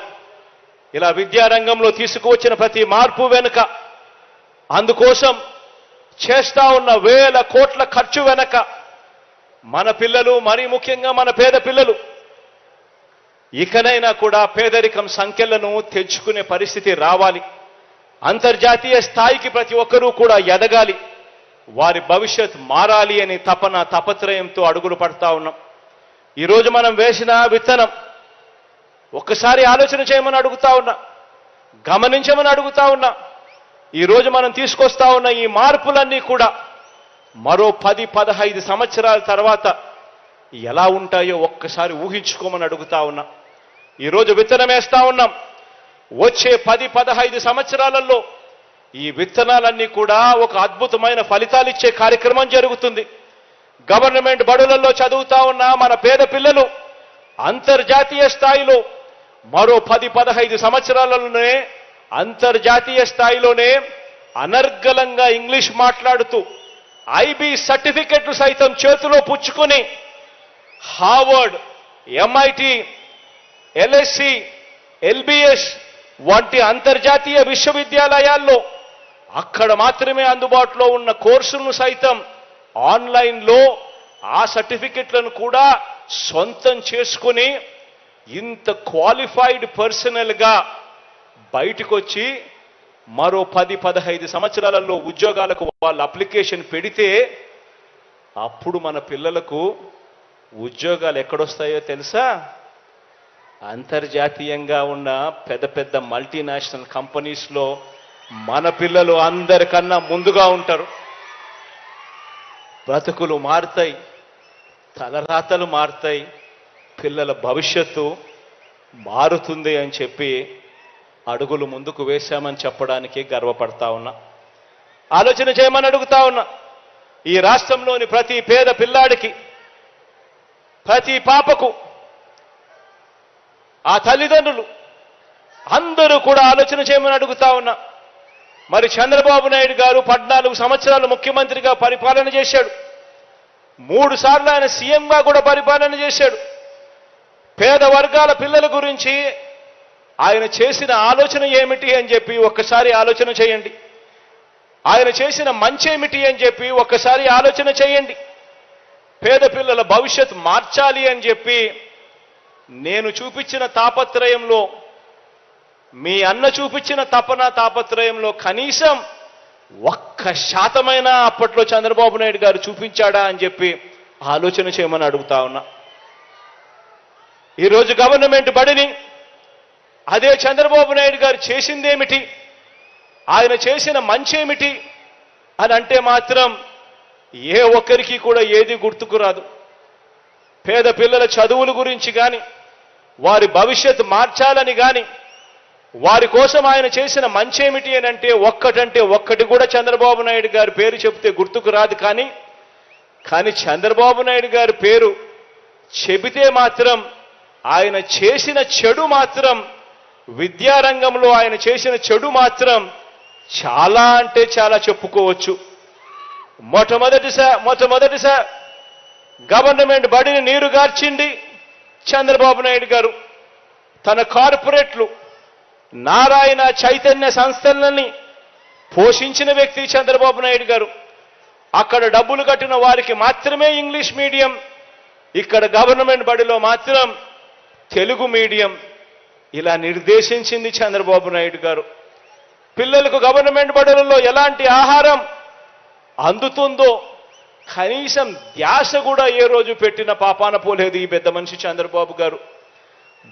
ఇలా విద్యారంగంలో తీసుకువచ్చిన ప్రతి మార్పు వెనుక, అందుకోసం చేస్తా ఉన్న వేల కోట్ల ఖర్చు వెనక మన పిల్లలు, మరీ ముఖ్యంగా మన పేద పిల్లలు ఇకనైనా కూడా పేదరికం సంఖ్యలను తెచ్చుకునే పరిస్థితి రావాలి. అంతర్జాతీయ స్థాయికి ప్రతి ఒక్కరూ కూడా ఎదగాలి. వారి భవిష్యత్ మారాలి అని తపత్రయంతో అడుగులు పడతా ఉన్నాం. ఈరోజు మనం వేసిన విత్తనం ఒక్కసారి ఆలోచన చేయమని అడుగుతా ఉన్నా, గమనించమని అడుగుతా ఉన్నా. ఈరోజు మనం తీసుకొస్తా ఉన్న ఈ మార్పులన్నీ కూడా మరో 10-15 సంవత్సరాల తర్వాత ఎలా ఉంటాయో ఒక్కసారి ఊహించుకోమని అడుగుతా ఉన్నా. ఈరోజు విత్తనం వేస్తా ఉన్నాం. వచ్చే 10-15 సంవత్సరాలలో ఈ విత్తనాలన్నీ కూడా ఒక అద్భుతమైన ఫలితాలు ఇచ్చే కార్యక్రమం జరుగుతుంది. గవర్నమెంట్ బడులలో చదువుతా ఉన్న మన పేద పిల్లలు అంతర్జాతీయ స్థాయిలో మరో 10-15 సంవత్సరాలలోనే అంతర్జాతీయ స్థాయిలోనే అనర్గళంగా ఇంగ్లీష్ మాట్లాడుతూ ఐబీ సర్టిఫికెట్లు సైతం చేతిలో పుచ్చుకొని హార్వర్డ్, ఎంఐటి, ఎల్ఎస్సి, ఎల్బిఎస్ వంటి అంతర్జాతీయ విశ్వవిద్యాలయాల్లో అక్కడ మాత్రమే అందుబాటులో ఉన్న కోర్సులను సైతం ఆన్లైన్లో ఆ సర్టిఫికెట్లను కూడా సొంతం చేసుకుని ఇంత క్వాలిఫైడ్ పర్సనల్గా బయటకు వచ్చి మరో 10-15 సంవత్సరాలలో ఉద్యోగాలకు వాళ్ళు అప్లికేషన్ పెడితే అప్పుడు మన పిల్లలకు ఉద్యోగాలు ఎక్కడొస్తాయో తెలుసా? అంతర్జాతీయంగా ఉన్న పెద్ద పెద్ద మల్టీనేషనల్ కంపెనీస్లో మన పిల్లలు అందరికన్నా ముందుగా ఉంటారు. బ్రతుకులు మారుతాయి, తలరాతలు మారుతాయి, పిల్లల భవిష్యత్తు మారుతుంది అని చెప్పి అడుగులు ముందుకు వేశామని చెప్పడానికి గర్వపడతా ఉన్నా. ఆలోచన చేయమని అడుగుతా ఉన్నా. ఈ రాష్ట్రంలోని ప్రతి పేద పిల్లాడికి, ప్రతి పాపకు ఆ తల్లిదండ్రులు అందరూ కూడా ఆలోచన చేయమని అడుగుతా ఉన్నా. మరి చంద్రబాబు నాయుడు గారు 14 సంవత్సరాలు ముఖ్యమంత్రిగా పరిపాలన చేశాడు. 3 సార్లు ఆయన సీఎంగా కూడా పరిపాలన చేశాడు. పేద వర్గాల పిల్లల గురించి ఆయన చేసిన ఆలోచన ఏమిటి అని చెప్పి ఒక్కసారి ఆలోచన చేయండి. ఆయన చేసిన మంచి ఏమిటి అని చెప్పి ఒక్కసారి ఆలోచన చేయండి. పేద పిల్లల భవిష్యత్ మార్చాలి అని చెప్పి నేను చూపించిన తాపత్రయంలో, మీ అన్న చూపించిన తాపత్రయంలో కనీసం 1% అప్పట్లో చంద్రబాబు నాయుడు గారు చూపించాడా అని చెప్పి ఆలోచన చేయమని అడుగుతా ఉన్నా. ఈరోజు గవర్నమెంట్ బడిని అదే చంద్రబాబు నాయుడు గారు చేసిందేమిటి, ఆయన చేసిన మంచేమిటి అని అంటే మాత్రం ఏ ఒక్కరికి కూడా ఏది గుర్తుకు రాదు. పేద పిల్లల చదువుల గురించి కానీ, వారి భవిష్యత్తు మార్చాలని కానీ, వారి కోసం ఆయన చేసిన మంచేమిటి అని అంటే ఒక్కటి కూడా చంద్రబాబు నాయుడు గారి పేరు చెబితే గుర్తుకు రాదు. కానీ చంద్రబాబు నాయుడు గారి పేరు చెబితే మాత్రం ఆయన చేసిన చెడు మాత్రం, విద్యారంగంలో ఆయన చేసిన చెడు మాత్రం చాలా అంటే చాలా చెప్పుకోవచ్చు. మొట్టమొదటిసారి గవర్నమెంట్ బడిని నీరుగార్చింది చంద్రబాబు నాయుడు గారు. తన కార్పొరేట్లు, నారాయణ, చైతన్య సంస్థలని పోషించిన వ్యక్తి చంద్రబాబు నాయుడు గారు. అక్కడ డబ్బులు కట్టిన వారికి మాత్రమే ఇంగ్లీష్ మీడియం, ఇక్కడ గవర్నమెంట్ బడిలో మాత్రం తెలుగు మీడియం. ఇలా నిర్దేశించింది చంద్రబాబు నాయుడు గారు. పిల్లలకు గవర్నమెంట్ బడులలో ఎలాంటి ఆహారం అందుతుందో కనీసం ధ్యాస కూడా ఏ రోజు పెట్టిన పాపాన పోలేదు ఈ పెద్ద మనిషి చంద్రబాబు గారు.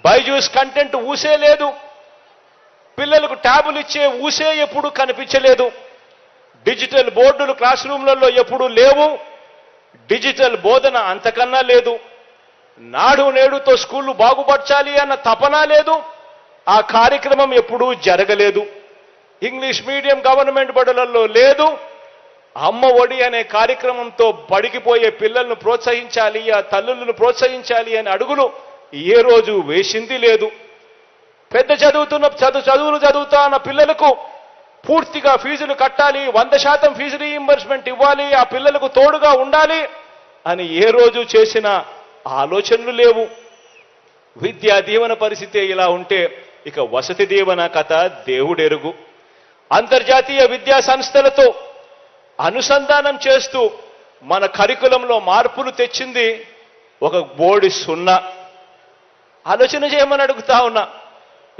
బైజూస్ కంటెంట్ ఊసే లేదు, పిల్లలకు ట్యాబులు ఇచ్చే ఊసే ఎప్పుడు కనిపించలేదు, డిజిటల్ బోర్డులు క్లాస్ రూమ్లలో ఎప్పుడూ లేవు, డిజిటల్ బోధన అంతకన్నా లేదు, నాడు నేడుతో స్కూళ్లు బాగుపరచాలి అన్న తపన లేదు, ఆ కార్యక్రమం ఎప్పుడూ జరగలేదు. ఇంగ్లీష్ మీడియం గవర్నమెంట్ బడులలో లేదు. అమ్మ ఒడి అనే కార్యక్రమంతో బడికిపోయే పిల్లలను ప్రోత్సహించాలి, ఆ తల్లులను ప్రోత్సహించాలి అనే అడుగులు ఏ రోజు వేసింది లేదు. పెద్ద చదువులు చదువుతా ఉన్న పిల్లలకు పూర్తిగా ఫీజులు కట్టాలి, 100% ఫీజు రీయింబర్స్మెంట్ ఇవ్వాలి, ఆ పిల్లలకు తోడుగా ఉండాలి అని ఏ రోజు చేసిన ఆలోచనలు లేవు. విద్యా దీవెన పరిస్థితి ఇలా ఉంటే ఇక వసతి దీవెన కథ దేవుడెరుగు. అంతర్జాతీయ విద్యా సంస్థలతో అనుసంధానం చేస్తూ మన కరికులంలో మార్పులు తెచ్చింది ఒక బోర్డు 0. ఆలోచన చేయమని అడుగుతా ఉన్నా.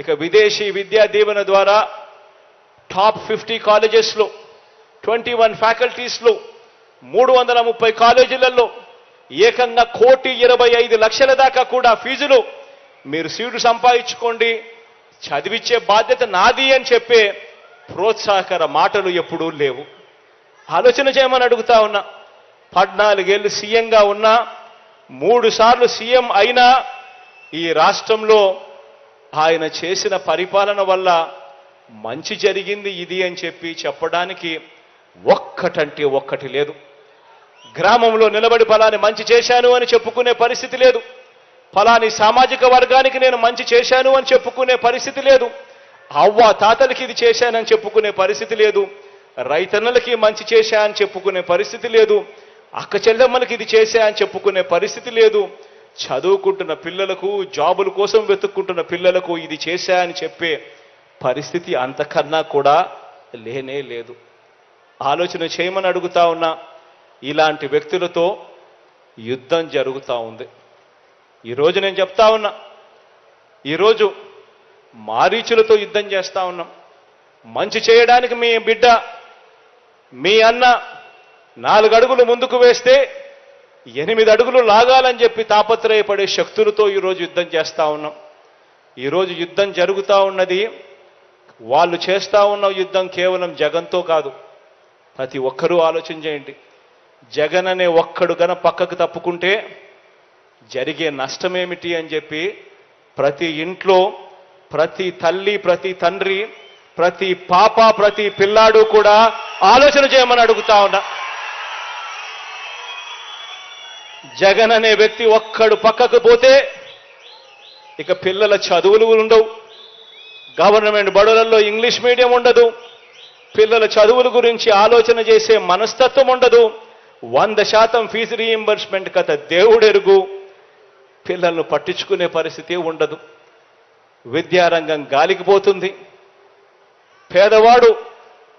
ఇక విదేశీ విద్యా దీవెన ద్వారా టాప్ 50 కాలేజెస్లో 21 ఫ్యాకల్టీస్లో 330 కాలేజీలలో ఏకంగా 1,25,00,000 దాకా కూడా ఫీజులు మీరు సీటు సంపాదించుకోండి, చదివించే బాధ్యత నాది అని చెప్పే ప్రోత్సాహకర మాటలు ఎప్పుడూ లేవు. ఆలోచన చేయమని అడుగుతా ఉన్నా. 14 ఏళ్ళు సీఎంగా ఉన్నా, 3 సార్లు సీఎం అయినా ఈ రాష్ట్రంలో ఆయన చేసిన పరిపాలన వల్ల మంచి జరిగింది ఇది అని చెప్పడానికి ఒక్కటంటే ఒక్కటి లేదు. గ్రామంలో నిలబడి ఫలాని మంచి చేశాను అని చెప్పుకునే పరిస్థితి లేదు. ఫలాని సామాజిక వర్గానికి నేను మంచి చేశాను అని చెప్పుకునే పరిస్థితి లేదు. అవ్వ తాతలకి ఇది చేశానని చెప్పుకునే పరిస్థితి లేదు. రైతన్నలకి మంచి చేశా అని చెప్పుకునే పరిస్థితి లేదు. అక్క చెల్లెమ్మలకి ఇది చేశా అని చెప్పుకునే పరిస్థితి లేదు. చదువుకుంటున్న పిల్లలకు, జాబుల కోసం వెతుక్కుంటున్న పిల్లలకు ఇది చేశా అని చెప్పే పరిస్థితి అంతకన్నా కూడా లేనే లేదు. ఆలోచన చేయమని అడుగుతా ఉన్నా. ఇలాంటి వ్యక్తులతో యుద్ధం జరుగుతూ ఉంది. ఈరోజు నేను చెప్తా ఉన్నా, ఈరోజు మారీచులతో యుద్ధం చేస్తా ఉన్నాం. మంచి చేయడానికి మీ బిడ్డ, మీ అన్న 4 అడుగులు ముందుకు వేస్తే 8 అడుగులు లాగాలని చెప్పి తాపత్రయపడే శక్తులతో ఈరోజు యుద్ధం చేస్తా ఉన్నాం. ఈరోజు యుద్ధం జరుగుతూ ఉన్నది, వాళ్ళు చేస్తా ఉన్న యుద్ధం కేవలం జగన్తో కాదు. ప్రతి ఒక్కరూ ఆలోచన చేయండి. జగన్ అనే ఒక్కడు కన పక్కకు తప్పుకుంటే జరిగే నష్టమేమిటి అని చెప్పి ప్రతి ఇంట్లో, ప్రతి తల్లి, ప్రతి తండ్రి, ప్రతి పాప, ప్రతి పిల్లాడు కూడా ఆలోచన చేయమని అడుగుతా ఉన్నా. జగన్ అనే వ్యక్తి ఒక్కడు పక్కకు పోతే ఇక పిల్లల చదువులు ఉండవు, గవర్నమెంట్ బడులలో ఇంగ్లీష్ మీడియం ఉండదు, పిల్లల చదువుల గురించి ఆలోచన చేసే మనస్తత్వం ఉండదు, 100% ఫీజు రీయింబర్స్మెంట్ కథ దేవుడెరుగు, పిల్లలను పట్టించుకునే పరిస్థితి ఉండదు. విద్యారంగం గాలికి పోతుంది. పేదవాడు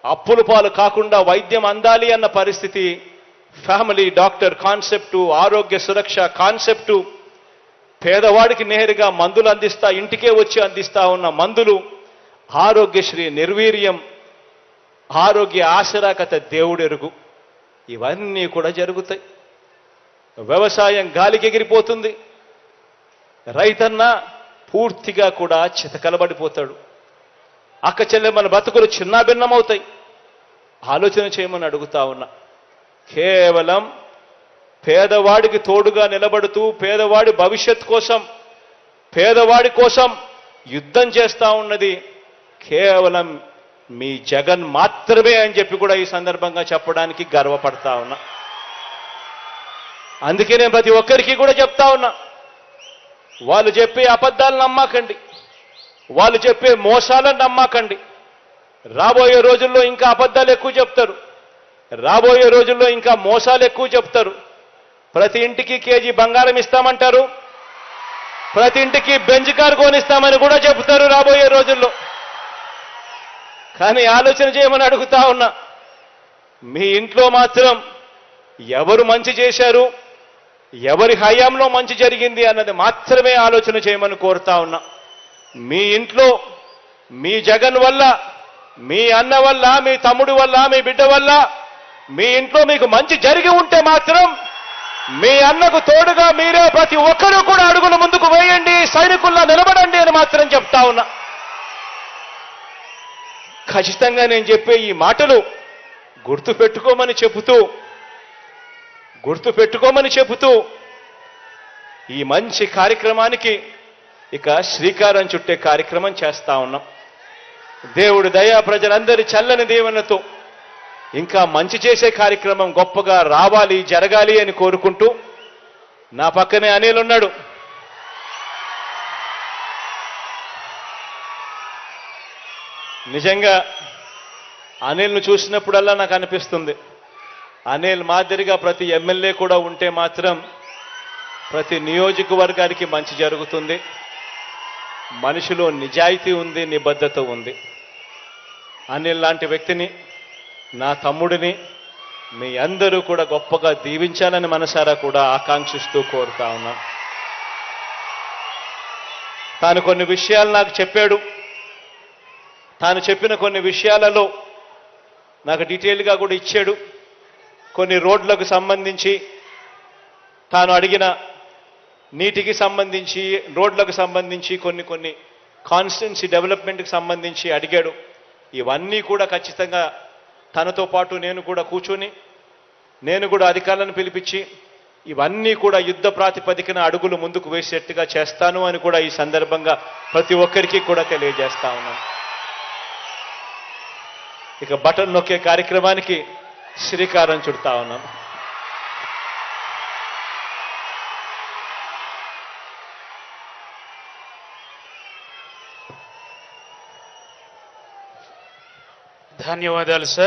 అప్పుల పాలు కాకుండా వైద్యం అందాలి అన్న పరిస్థితి, ఫ్యామిలీ డాక్టర్ కాన్సెప్టు, ఆరోగ్య సురక్ష కాన్సెప్టు, పేదవాడికి నేరుగా మందులు అందిస్తా, ఇంటికే వచ్చి అందిస్తా ఉన్న మందులు, ఆరోగ్యశ్రీ నిర్వీర్యం, ఆరోగ్య ఆసరా కథ దేవుడెరుగు, ఇవన్నీ కూడా జరుగుతాయి. వ్యవసాయం గాలికి ఎగిరిపోతుంది. రైతన్న పూర్తిగా కూడా చితకలబడిపోతాడు. అక్క చెల్లెమ్మల బతుకులు చిన్నాభిన్నమవుతాయి. ఆలోచన చేయమని అడుగుతా ఉన్నా. కేవలం పేదవాడికి తోడుగా నిలబడుతూ పేదవాడి భవిష్యత్ కోసం, పేదవాడి కోసం యుద్ధం చేస్తా ఉన్నది కేవలం మీ జగన్ మాత్రమే అని చెప్పి కూడా ఈ సందర్భంగా చెప్పడానికి గర్వపడతా ఉన్నా. అందుకే నేను ప్రతి ఒక్కరికి కూడా చెప్తా ఉన్నా, వాళ్ళు చెప్పే అబద్ధాలను నమ్మకండి, వాళ్ళు చెప్పే మోసాలను నమ్మకండి. రాబోయే రోజుల్లో ఇంకా అబద్ధాలు ఎక్కువ చెప్తారు, రాబోయే రోజుల్లో ఇంకా మోసాలు ఎక్కువ చెప్తారు. ప్రతి ఇంటికి కేజీ బంగారం ఇస్తామంటారు, ప్రతి ఇంటికి బెంజ్ కారు కొనిస్తామని కూడా చెప్తారు రాబోయే రోజుల్లో. కానీ ఆలోచన చేయమని అడుగుతా ఉన్నా, మీ ఇంట్లో మాత్రం ఎవరు మంచి చేశారు, ఎవరి హయాంలో మంచి జరిగింది అన్నది మాత్రమే ఆలోచన చేయమని కోరుతా ఉన్నా. మీ ఇంట్లో మీ జగన్ వల్ల, మీ అన్న వల్ల, మీ తమ్ముడి వల్ల, మీ బిడ్డ వల్ల మీ ఇంట్లో మీకు మంచి జరిగి ఉంటే మాత్రం మీ అన్నకు తోడుగా మీరే ప్రతి ఒక్కరూ కూడా అడుగులు ముందుకు వేయండి, సైనికుల్లా నిలబడండి అని మాత్రం చెప్తా ఉన్నా. ఖచ్చితంగా నేను చెప్పే ఈ మాటలు గుర్తుపెట్టుకోమని చెబుతూ ఈ మంచి కార్యక్రమానికి ఇక శ్రీకారం చుట్టే కార్యక్రమం చేస్తా ఉన్నాం. దేవుడి దయా ప్రజలందరి చల్లని దీవెనతో ఇంకా మంచి చేసే కార్యక్రమం గొప్పగా రావాలి, జరగాలి అని కోరుకుంటూ నా పక్కనే అనిల్ ఉన్నాడు. నిజంగా అనిల్ను చూసినప్పుడల్లా నాకు అనిపిస్తుంది, అనిల్ మాదిరిగా ప్రతి ఎమ్మెల్యే కూడా ఉంటే మాత్రం ప్రతి నియోజకవర్గానికి మంచి జరుగుతుంది. మనిషిలో నిజాయితీ ఉంది, నిబద్ధత ఉంది. అనిల్ లాంటి వ్యక్తిని, నా తమ్ముడిని మీ అందరూ కూడా గొప్పగా దీవించాలని మనసారా కూడా ఆకాంక్షిస్తూ కోరుతా ఉన్నాను. తాను కొన్ని విషయాలు నాకు చెప్పాడు. తాను చెప్పిన కొన్ని విషయాలలో నాకు డీటెయిల్గా కూడా ఇచ్చాడు. కొన్ని రోడ్లకు సంబంధించి, తాను అడిగిన నీటికి సంబంధించి, రోడ్లకు సంబంధించి, కొన్ని కాన్స్టిట్యున్సీ డెవలప్మెంట్కి సంబంధించి అడిగాడు. ఇవన్నీ కూడా ఖచ్చితంగా తనతో పాటు నేను కూడా కూర్చొని, నేను కూడా అధికారులను పిలిపించి ఇవన్నీ కూడా యుద్ధ ప్రాతిపదికన అడుగులు ముందుకు వేసేట్టుగా చేస్తాను అని కూడా ఈ సందర్భంగా ప్రతి ఒక్కరికి కూడా తెలియజేస్తా ఉన్నాను. ఇక బటన్ నొక్కే కార్యక్రమానికి శ్రీకారం చుడతా ఉన్నాం. ధన్యవాదాలు సార్.